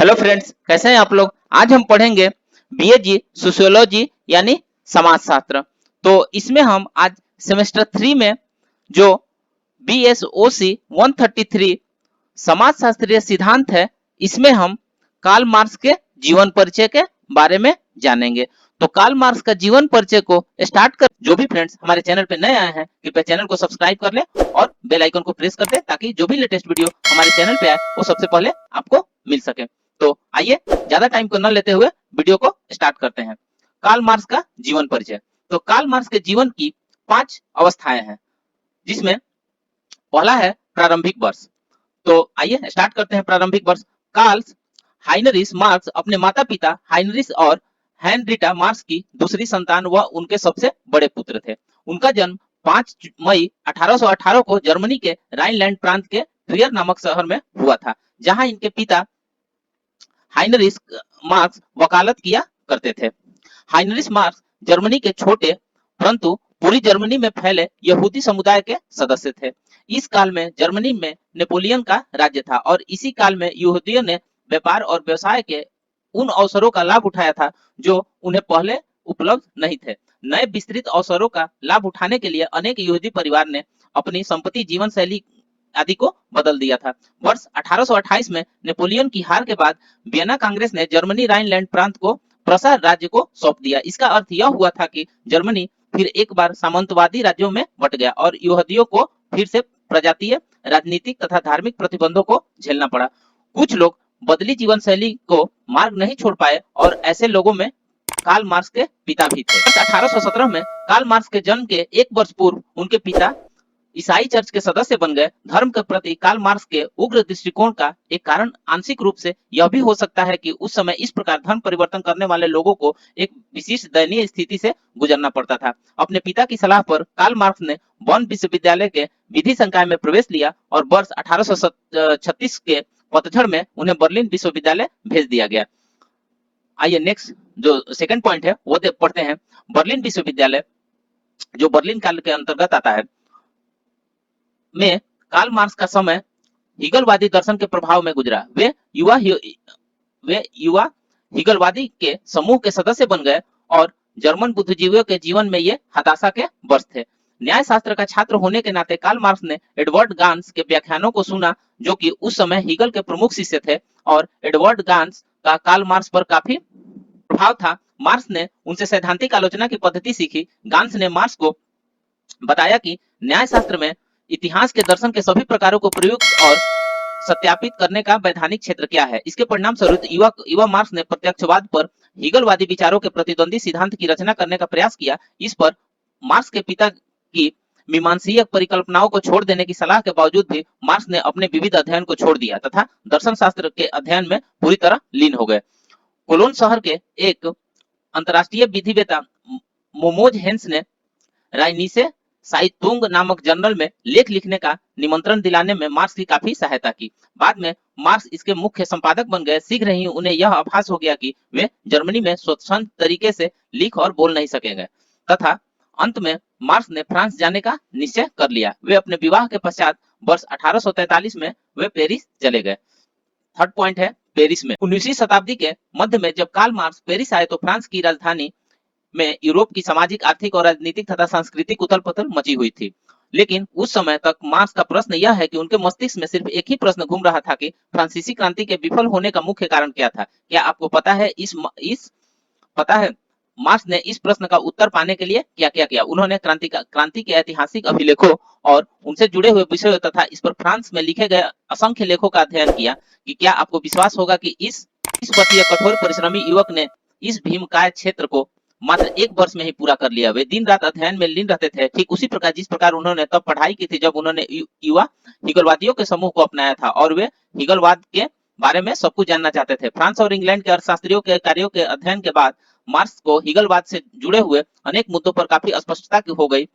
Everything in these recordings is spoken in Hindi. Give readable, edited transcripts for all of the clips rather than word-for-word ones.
हेलो फ्रेंड्स, कैसे हैं आप लोग। आज हम पढ़ेंगे बीएजी सोशियोलॉजी यानी समाजशास्त्र। तो इसमें हम आज सेमेस्टर 3 में जो बीएसओसी 133 समाजशास्त्रीय सिद्धांत है, इसमें हम कार्ल मार्क्स के जीवन परिचय के बारे में जानेंगे। तो कार्ल मार्क्स का जीवन परिचय को स्टार्ट कर जो भी फ्रेंड्स हमारे चैनल पे नए आए हैं, कृपया चैनल को सब्सक्राइब कर ले और बेल आइकन को प्रेस कर दे, ताकि जो भी लेटेस्ट वीडियो हमारे चैनल पे आए वो सबसे पहले आपको मिल सके। तो आइए ज्यादा टाइम को न लेते हुए वीडियो को स्टार्ट करते हैं। कार्ल मार्क्स का जीवन परिचय। तो कार्ल मार्क्स के जीवन की 5 अवस्थाएं हैं, जिसमें पहला है प्रारंभिक वर्ष। तो आइए स्टार्ट करते हैं प्रारंभिक वर्ष। कार्ल हाइनरिश मार्क्स अपने माता पिता हाइनरिश और हेनरिटा मार्क्स की दूसरी संतान व उनके सबसे बड़े पुत्र थे। उनका जन्म 5 मई 1818 को जर्मनी के राइनलैंड प्रांत के ट्रियर नामक शहर में हुआ था, जहां इनके पिता हाइनरिश मार्क्स वकालत किया करते थे। हाइनरिश मार्क्स जर्मनी के छोटे परंतु पूरी जर्मनी में फैले यहूदी समुदाय के सदस्य थे। इस काल में जर्मनी में नेपोलियन का राज्य था और इसी काल में यहूदियों ने व्यापार और व्यवसाय के उन अवसरों का लाभ उठाया था जो उन्हें पहले उपलब्ध नहीं थे। नए विस्तृत अवसरों का लाभ उठाने के लिए अनेक यहूदी परिवार ने अपनी संपत्ति, जीवन शैली आदि को बदल दिया था। वर्ष 1828 में नेपोलियन की हार के बाद वियना कांग्रेस ने जर्मनी राइनलैंड प्रांत को प्रसा राज्य को सौंप दिया। इसका अर्थ यह हुआ था कि जर्मनी फिर एक बार सामंतवादी राज्यों में बट गया और यहूदियों को फिर से प्रजातीय, राजनीतिक तथा धार्मिक प्रतिबंधों को झेलना पड़ा। कुछ लोग बदली जीवन शैली को मार्ग नहीं छोड़ पाए और ऐसे लोगों में कार्ल मार्क्स के पिता भी थे। 1817 में कार्ल मार्क्स के जन्म के 1 वर्ष पूर्व उनके पिता ईसाई चर्च के सदस्य बन गए। धर्म के प्रति कार्ल मार्क्स के उग्र दृष्टिकोण का एक कारण आंशिक रूप से यह भी हो सकता है कि उस समय इस प्रकार धर्म परिवर्तन करने वाले लोगों को एक विशिष्ट दयनीय स्थिति से गुजरना पड़ता था। अपने पिता की सलाह पर कार्ल मार्क्स ने बॉन विश्वविद्यालय के विधि संकाय में प्रवेश लिया और वर्ष 1836 के पतझड़ में उन्हें बर्लिन विश्वविद्यालय भेज दिया गया। आइए नेक्स्ट जो सेकंड पॉइंट है वो पढ़ते हैं। बर्लिन विश्वविद्यालय जो बर्लिन काल के अंतर्गत आता है में कार्ल मार्क्स का समय हीगलवादी दर्शन के प्रभाव में गुजरा। वे युवा हीगलवादी के समूह के सदस्य बन गए और जर्मन बुद्धिजीवियों के जीवन में ये हताशा के वर्ष थे। न्याय शास्त्र का छात्र होने के नाते कार्ल मार्क्स ने एडवर्ड गान्स के व्याख्यानों को सुना, जो कि उस समय हीगल के प्रमुख शिष्य थे, और एडवर्ड गान्स का कार्ल मार्क्स पर काफी प्रभाव था। मार्क्स ने उनसे सैद्धांतिक आलोचना की पद्धति सीखी। गान्स ने मार्क्स को बताया कि न्याय शास्त्र में इतिहास के दर्शन के सभी प्रकारों को प्रयुक्त और सत्यापित करने का वैधानिक क्षेत्र क्या है। इसके परिणाम स्वरूप युवा मार्क्स ने प्रत्यक्षवाद पर हीगलवादी विचारों के प्रतिद्वंदी सिद्धांत की रचना करने का प्रयास किया। इस पर मार्क्स के पिता की मीमांसीय परिकल्पनाओं को छोड़ देने की सलाह के बावजूद भी मार्क्स ने अपने विविध अध्ययन को छोड़ दिया तथा दर्शन शास्त्र के अध्ययन में पूरी तरह लीन हो गए। कोलोन शहर के एक अंतरराष्ट्रीय विधिवेत्ता मोमोज हेंस ने राइनीसे साइतुंग नामक जर्नल में लेख लिखने का निमंत्रण दिलाने में मार्क्स की काफी सहायता की। बाद में मार्क्स इसके मुख्य संपादक बन गए। शीघ्र ही उन्हें यह आभास हो गया कि वे जर्मनी में स्वतंत्र तरीके से लिख और बोल नहीं सकेंगे तथा अंत में मार्क्स ने फ्रांस जाने का निश्चय कर लिया। वे अपने विवाह के पश्चात वर्ष 1843 में वे पेरिस चले गए। थर्ड पॉइंट है पेरिस में। 19वीं शताब्दी के मध्य में जब कार्ल मार्क्स पेरिस आए तो फ्रांस की राजधानी में यूरोप की सामाजिक, आर्थिक और राजनीतिक तथा सांस्कृतिक उथल-पुथल मची हुई थी। लेकिन उस समय तक मार्क्स का प्रश्न यह है कि उनके मस्तिष्क में सिर्फ एक ही प्रश्न घूम रहा था कि फ्रांसीसी क्रांति के विफल होने का मुख्य कारण क्या था। क्या आपको पता है पता है मार्क्स ने इस प्रश्न का उत्तर पाने के लिए क्या-क्या किया। उन्होंने क्रांति के ऐतिहासिक अभिलेखों और उनसे जुड़े हुए विषयों तथा इस पर फ्रांस में लिखे गए असंख्य लेखों का अध्ययन किया। कि क्या आपको विश्वास होगा कि इस वर्षीय कठोर परिश्रमी युवक ने इस भीमकाय क्षेत्र को मात्र 1 वर्ष में ही पूरा कर लिया। वे दिन रात अध्ययन में लीन रहते थे, ठीक उसी प्रकार जिस प्रकार उन्होंने तब पढ़ाई की थी जब उन्होंने युवा हीगलवादियों के समूह को अपनाया था और वे हीगलवाद के बारे में सब कुछ जानना चाहते थे। फ्रांस और इंग्लैंड के अर्थशास्त्रियों के कार्यों के अध्ययन के बाद मार्क्स को हीगलवाद से जुड़े हुए अनेक मुद्दों पर काफी स्पष्टता हो गई।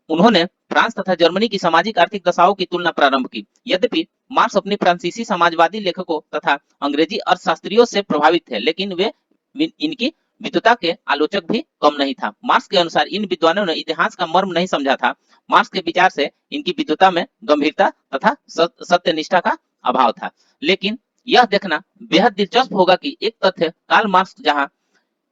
उन्होंने फ्रांस तथा जर्मनी की सामाजिक आर्थिक दशाओं की तुलना प्रारंभ की। यद्यपि मार्क्स अपनी फ्रांसीसी समाजवादी लेखकों तथा अंग्रेजी अर्थशास्त्रियों से प्रभावित थे, लेकिन वे इनकी विद्वता के आलोचक भी कम नहीं था। मार्क्स के अनुसार इन विद्वानों ने इतिहास का मर्म नहीं समझा था। मार्क्स के विचार से इनकी विद्वता में गंभीरता तथा सत्यनिष्ठा का अभाव था। लेकिन यह देखना बेहद दिलचस्प होगा कि एक तथ्य कार्ल मार्क्स जहां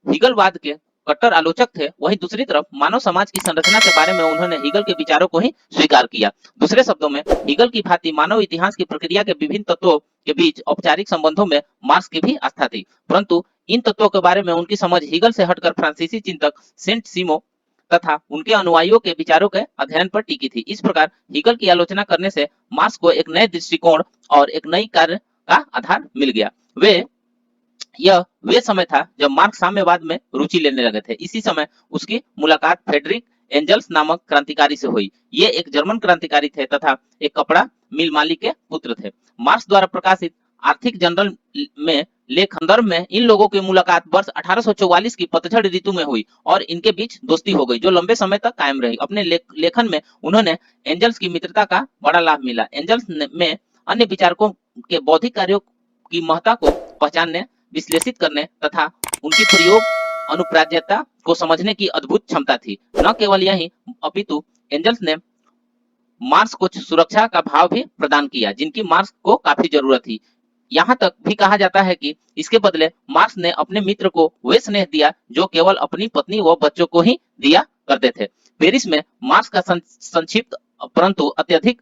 हीगलवाद के कट्टर आलोचक थे, वहीं दूसरी तरफ मानव समाज की संरचना के बारे में उन्होंने हीगल के विचारों को ही स्वीकार किया। दूसरे शब्दों में हीगल की भांति मानव इतिहास की प्रक्रिया के विभिन्न तत्वों के बीच औपचारिक संबंधों में मार्क्स की भी आस्था थी, परंतु इन तत्वों के बारे में उनकी समझ हीगल से हटकर फ्रांसीसी चिंतक सेंट सिमो तथा उनके अनुयायियों के विचारों के अध्ययन पर टिकी थी। इस प्रकार हीगल की आलोचना करने से मार्क्स को एक नए दृष्टिकोण और एक नई कार्य का आधार मिल गया। यह वे समय था जब मार्क्स साम्यवाद में रुचि लेने लगे थे। इसी समय उसकी मुलाकात फ्रेडरिक एंजल्स नामक क्रांतिकारी से हुई। ये एक जर्मन क्रांतिकारी थे तथा एक कपड़ा मिल मालिक के पुत्र थे। मार्क्स द्वारा प्रकाशित आर्थिक जर्नल में लेख संदर्भ में इन लोगों की मुलाकात वर्ष 1844 की पतझड़ ऋतु में हुई और इनके बीच दोस्ती हो गई, जो लंबे समय तक कायम रही। अपने लेखन में उन्होंने एंजल्स की मित्रता का बड़ा लाभ मिला। एंजल्स में अन्य विचारकों के बौद्धिक कार्यों की महत्ता को पहचानने, विश्लेषित करने तथा उनकी प्रयोग अनुप्राज्यता को समझने की अद्भुत क्षमता थी। न केवल यही, अपितु एंजल्स ने मार्क्स को सुरक्षा का भाव भी प्रदान किया, जिनकी मार्क्स को काफी जरूरत थी। यहाँ तक भी कहा जाता है कि इसके बदले मार्क्स ने अपने मित्र को वे स्नेह दिया जो केवल अपनी पत्नी व बच्चों को ही दिया करते थे। पेरिस में मार्क्स का संक्षिप्त परंतु अत्यधिक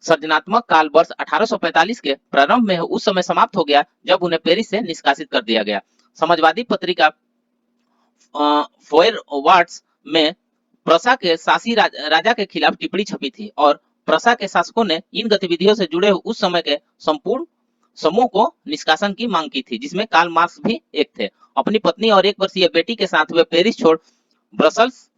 सर्जनात्मक काल वर्ष 1845 के प्रारंभ में उस समय समाप्त हो गया जब उन्हें पेरिस से निष्कासित कर दिया गया। समाजवादी पत्रिका फोयरवार्ड्स में प्रसा के शासी राजा के खिलाफ टिप्पणी छपी थी और प्रसा के शासकों ने इन गतिविधियों से जुड़े उस समय के संपूर्ण समूह को निष्कासन की मांग की थी, जिसमें कार्ल मार्क्स भी एक थे। अपनी पत्नी और 1 वर्षीय बेटी के साथ वे पेरिस छोड़ ब्रसल्स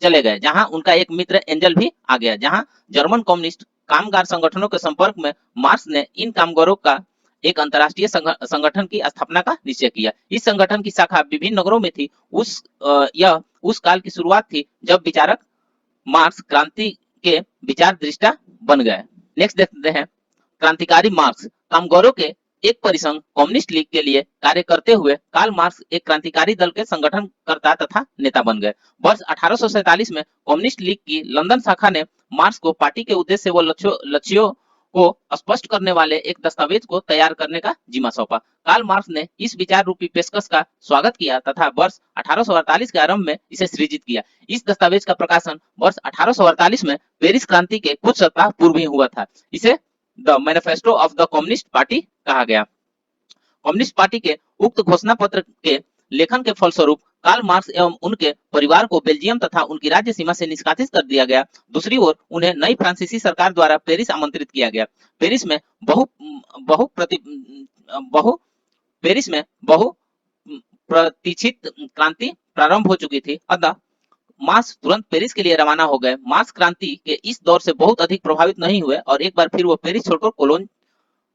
चले गए, जहां उनका एक मित्र एंजल भी आ गया। जहां जर्मन कम्युनिस्ट कामगार संगठनों के संपर्क में मार्क्स ने इन कामगारों का एक अंतर्राष्ट्रीय संगठन की स्थापना का निश्चय किया। इस संगठन की शाखा विभिन्न नगरों में थी। यह उस काल की शुरुआत थी जब विचारक मार्क्स क्रांति के विचार दृष्टा बन गए। नेक्स्ट देखते हैं क्रांतिकारी मार्क्स। कामगारों के एक परिसंघ कम्युनिस्ट लीग के लिए कार्य करते हुए कार्ल मार्क्स एक क्रांतिकारी दल के संगठनकर्ता तथा नेता बन गए। वर्ष 1847 में कम्युनिस्ट लीग की लंदन शाखा ने मार्क्स को पार्टी के उद्देश्य व लक्ष्यों को स्पष्ट करने वाले एक दस्तावेज को तैयार करने का जिम्मा सौंपा। कार्ल मार्क्स ने इस विचार रूपी पेशकश का स्वागत किया तथा वर्ष 1848 के आरंभ में इसे सृजित किया। इस दस्तावेज का प्रकाशन वर्ष 1848 में पेरिस क्रांति के कुछ सप्ताह पूर्व ही हुआ था। इसे the manifesto of the communist party कहा गया। कम्युनिस्ट पार्टी के उक्त घोषणा पत्र के लेखन के फलस्वरूप कार्ल मार्क्स एवं उनके परिवार को बेल्जियम तथा उनकी राज्य सीमा से निष्कासित कर दिया गया। दूसरी ओर उन्हें नई फ्रांसीसी सरकार द्वारा पेरिस आमंत्रित किया गया। पेरिस में बहु प्रतीक्षित क्रांति प्रारंभ हो चुकी थी, अतः मार्क्स तुरंत पेरिस के लिए रवाना हो गए। मार्क्स क्रांति के इस दौर से बहुत अधिक प्रभावित नहीं हुए और एक बार फिर वो पेरिस छोड़कर कोलोन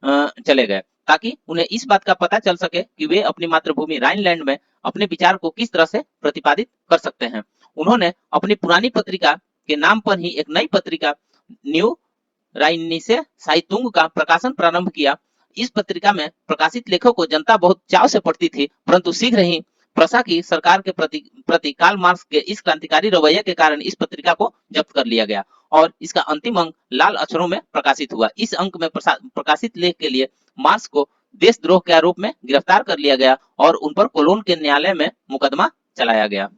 चले गए, ताकि उन्हें इस बात का पता चल सके कि वे अपनी मातृभूमि राइनलैंड में अपने विचार को किस तरह से प्रतिपादित कर सकते हैं। उन्होंने अपनी पुरानी पत्रिका के नाम पर ही एक नई पत्रिका न्यू राइनिसे साइतुंग का प्रकाशन प्रारंभ किया। इस पत्रिका में प्रकाशित लेखों को जनता बहुत चाव से पढ़ती थी, परंतु शीघ्र ही प्रसा की सरकार के प्रति कार्ल मार्क्स के इस क्रांतिकारी रवैये के कारण इस पत्रिका को जब्त कर लिया गया और इसका अंतिम अंक लाल अक्षरों में प्रकाशित हुआ। इस अंक में प्रकाशित लेख के लिए मार्क्स को देशद्रोह के आरोप में गिरफ्तार कर लिया गया और उन पर कोलोन के न्यायालय में मुकदमा चलाया गया।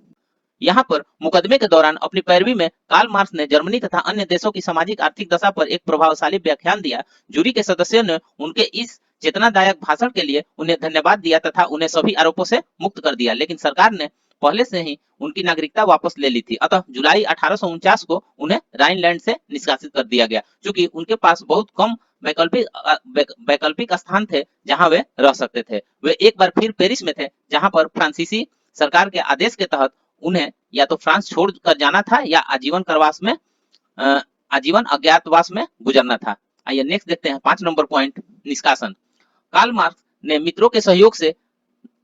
यहाँ पर मुकदमे के दौरान अपनी पैरवी में कार्ल मार्क्स ने जर्मनी तथा अन्य देशों की सामाजिक आर्थिक दशा पर एक प्रभावशाली व्याख्यान दिया। जूरी के सदस्यों ने उनके इस चेतनादायक भाषण के लिए उन्हें धन्यवाद दिया तथा उन्हें सभी आरोपों से मुक्त कर दिया, लेकिन सरकार ने पहले से ही उनकी नागरिकता वापस ले ली थी। अतः जुलाई 1849 को उन्हें राइनलैंड से निष्कासित कर दिया गया, क्योंकि उनके पास बहुत कम वैकल्पिक स्थान थे जहां वे रह सकते थे। वे एक बार फिर पेरिस में थे, जहां पर फ्रांसीसी सरकार के आदेश के तहत उन्हें या तो फ्रांस छोड़कर जाना था या आजीवन अज्ञातवास में गुजरना था। आइए नेक्स्ट देखते हैं 5 नंबर पॉइंट, निष्कासन। कार्ल मार्क्स ने मित्रों के सहयोग से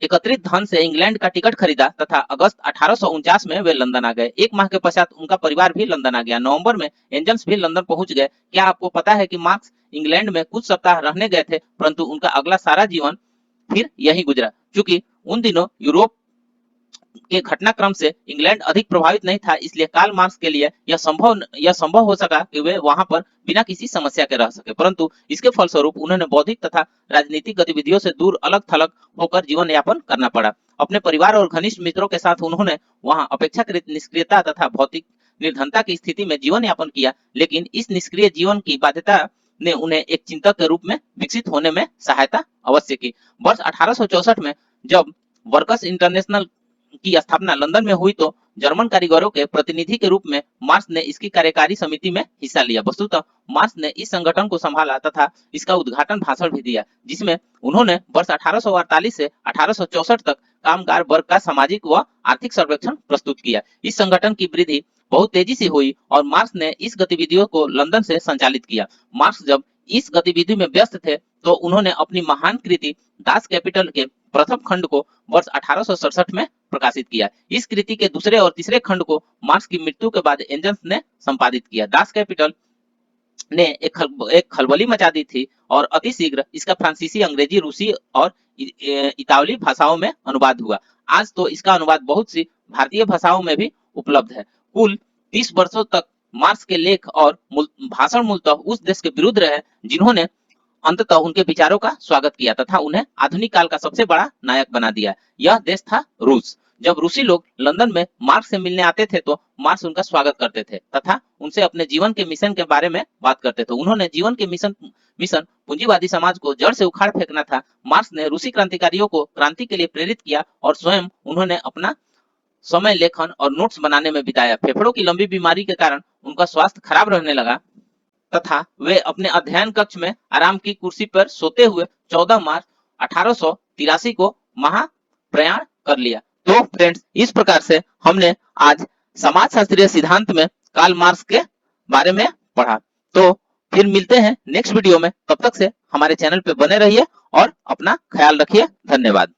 एकत्रित धन से इंग्लैंड का टिकट खरीदा तथा अगस्त 1849 में वे लंदन आ गए। 1 माह के पश्चात उनका परिवार भी लंदन आ गया। नवंबर में एंजल्स भी लंदन पहुंच गए। क्या आपको पता है कि मार्क्स इंग्लैंड में कुछ सप्ताह रहने गए थे, परंतु उनका अगला सारा जीवन फिर यही गुजरा, क्योंकि उन दिनों यूरोप के घटनाक्रम से इंग्लैंड अधिक प्रभावित नहीं था, इसलिए कार्ल मार्क्स के लिए यह संभव हो सका कि वे वहां पर बिना किसी समस्या के रह सके। परंतु इसके फलस्वरूप उन्होंने बौद्धिक तथा राजनीतिक गतिविधियों से दूर अलग थलग होकर जीवन यापन करना पड़ा। अपने परिवार और घनिष्ठ मित्रों के साथ उन्होंने वहां अपेक्षाकृत निष्क्रियता तथा भौतिक निर्धनता की स्थिति में जीवन यापन किया, लेकिन इस निष्क्रिय जीवन की बाध्यता ने उन्हें एक चिंतक के रूप में विकसित होने में सहायता अवश्य की। वर्ष 1864 में जब वर्कर्स इंटरनेशनल की स्थापना लंदन में हुई तो जर्मन कारीगरों के प्रतिनिधि के रूप में मार्क्स ने इसकी कार्यकारी समिति में हिस्सा लिया। वस्तुतः मार्क्स ने इस संगठन को संभाला तथा इसका उद्घाटन भाषण भी दिया, जिसमें उन्होंने वर्ष 1848 से 1864 तक कामगार वर्ग का सामाजिक व आर्थिक सर्वेक्षण प्रस्तुत किया। इस संगठन की वृद्धि बहुत तेजी से हुई और मार्क्स ने इस गतिविधियों को लंदन से संचालित किया। मार्क्स जब इस गतिविधि में व्यस्त थे तो उन्होंने अपनी महान कृति दास कैपिटल के प्रथम खंड को वर्ष 1867 में प्रकाशित किया। इस कृति के दूसरे और तीसरे खंड को मार्क्स की मृत्यु के बाद एंजल्स ने संपादित किया। दास कैपिटल ने एक खलबली मचा दी थी और अति शीघ्र इसका फ्रांसीसी, अंग्रेजी, रूसी और इतालवी भाषाओं में अनुवाद हुआ। आज तो इसका अनुवाद बहुत सी भारतीय भाषाओं में भी उपलब्ध है। कुल 30 वर्षों तक मार्क्स के लेख और भाषण मूलतः उस देश के विरुद्ध रहे जिन्होंने अंततः उनके विचारों का स्वागत किया तथा उन्हें आधुनिक काल का सबसे बड़ा नायक बना दिया। यह देश था रूस। जब रूसी लोग लंदन में मार्क्स से मिलने आते थे तो मार्क्स उनका स्वागत करते थे तथा उनसे अपने जीवन के मिशन के बारे में बात करते थे। उन्होंने जीवन के मिशन पूंजीवादी समाज को जड़ से उखाड़ फेंकना था। मार्क्स ने रूसी क्रांतिकारियों को क्रांति के लिए प्रेरित किया और स्वयं उन्होंने अपना समय लेखन और नोट्स बनाने में बिताया। फेफड़ों की लंबी बीमारी के कारण उनका स्वास्थ्य खराब रहने लगा तथा वे अपने अध्ययन कक्ष में आराम की कुर्सी पर सोते हुए 14 मार्च 1883 को महाप्रयाण कर लिया। तो फ्रेंड्स, इस प्रकार से हमने आज समाजशास्त्रीय सिद्धांत में कार्ल मार्क्स के बारे में पढ़ा। तो फिर मिलते हैं नेक्स्ट वीडियो में। तब तक से हमारे चैनल पे बने रहिए और अपना ख्याल रखिए। धन्यवाद।